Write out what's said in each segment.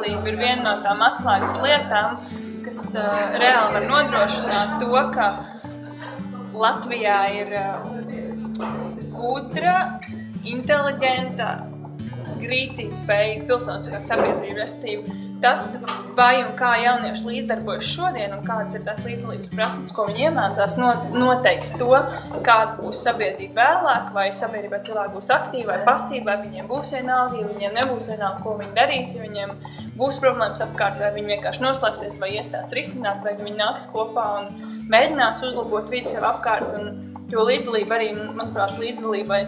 līdzdalība ir viena no tām atslēgas lietām, kas reāli var nodrošināt to, ka Latvijā ir gudra, inteliģenta, rīcībspējīga pilsoniskā sabiedrība, respektīvi tas, vai un kā jaunieši līdzdarbojas šodien un kādas ir tās līdzdalības prasmes, ko viņi iemācās, noteiks to, kāda būs sabiedrība vēlāk, vai sabiedrībā cilvēki būs aktīvi vai pasīvi, vai viņiem būs vienalga, ja viņiem nebūs vienalga, ko viņi darīs, ja viņiem būs problēmas apkārt, vai viņi vienkārši noslēgsies, vai iestās risināt, vai viņi nāks kopā un mēģinās uzlabot vidi sev apkārt. Jo līdzdalība arī, manuprāt, līdzdalībai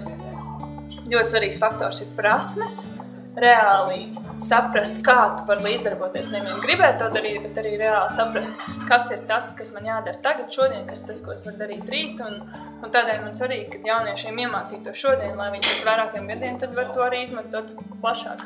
ļoti svarīgs faktors ir prasmes, reāli saprast, kā tu vari līdzdarboties, nevien gribēt to darīt, bet arī reāli saprast, kas ir tas, kas man jādara tagad, šodien, kas tas, ko es varu darīt rīt, un tādēļ man svarīgi, ka jauniešiem iemācīt to šodien, lai viņi pēc vairākiem gadiem tad var to arī izmantot plašāk.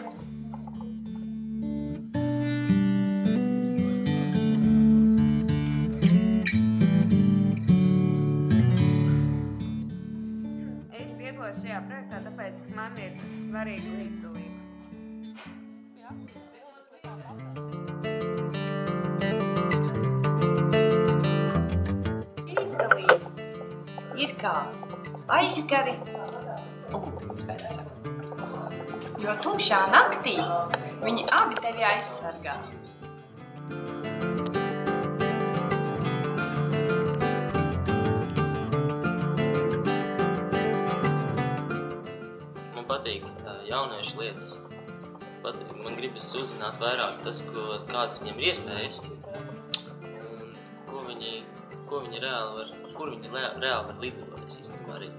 Es piedalos šajā projektā, tāpēc, ka man ir svarīga līdzdalība. Līdzdalība ir kā aizskari ugunsvedce, jo tumšā naktī viņi abi tevi aizsargā. Man patīk jauniešu lietas. Man gribas uzzināt vairāk tas, kādas viņiem ir iespējas un ko viņi reāli var, kur viņi reāli var līdzdarboties īstenībā arī.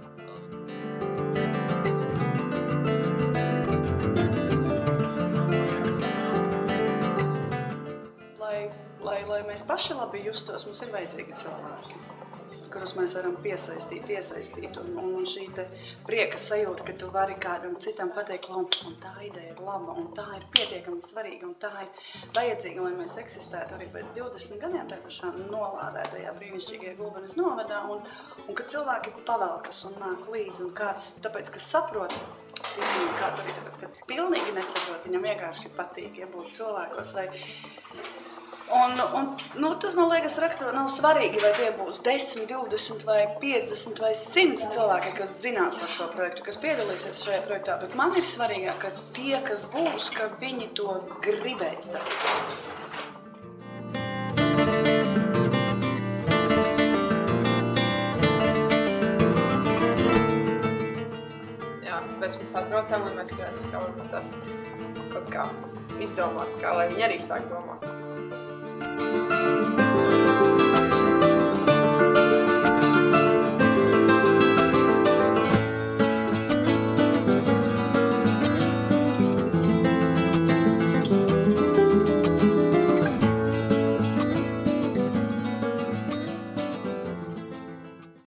Lai mēs paši labi justos, mums ir vajadzīgi cilvēki, kurus mēs varam piesaistīt, iesaistīt, un šī te prieka sajūta, ka tu vari kādam citam pateikt, un tā ideja ir laba, un tā ir pietiekami svarīga, un tā ir vajadzīga, lai mēs eksistētu arī pēc 20 gadiem tajā pašā nolādētajā brīnišķīgajā Gulbenes novadā, un kad cilvēki pavelkas un nāk līdzi, un kāds, tāpēc, kas saprot, ticīgi, kāds arī tāpēc, ka pilnīgi nesaprot, viņam vienkārši patīk iebūt cilvēkos, tas, man liekas, raksturo nav svarīgi, vai tie būs 10, 20 vai 50 vai 100 cilvēki, kas zinās par šo projektu, kas piedalīsies šajā projektā, bet man ir svarīgāk, ka tie, kas būs, ka viņi to gribēs darīt. Jā, tāpēc mēs tā braucām, lai mēs varētu tās kaut kā izdomāt, kā lai viņi arī sāk domāt.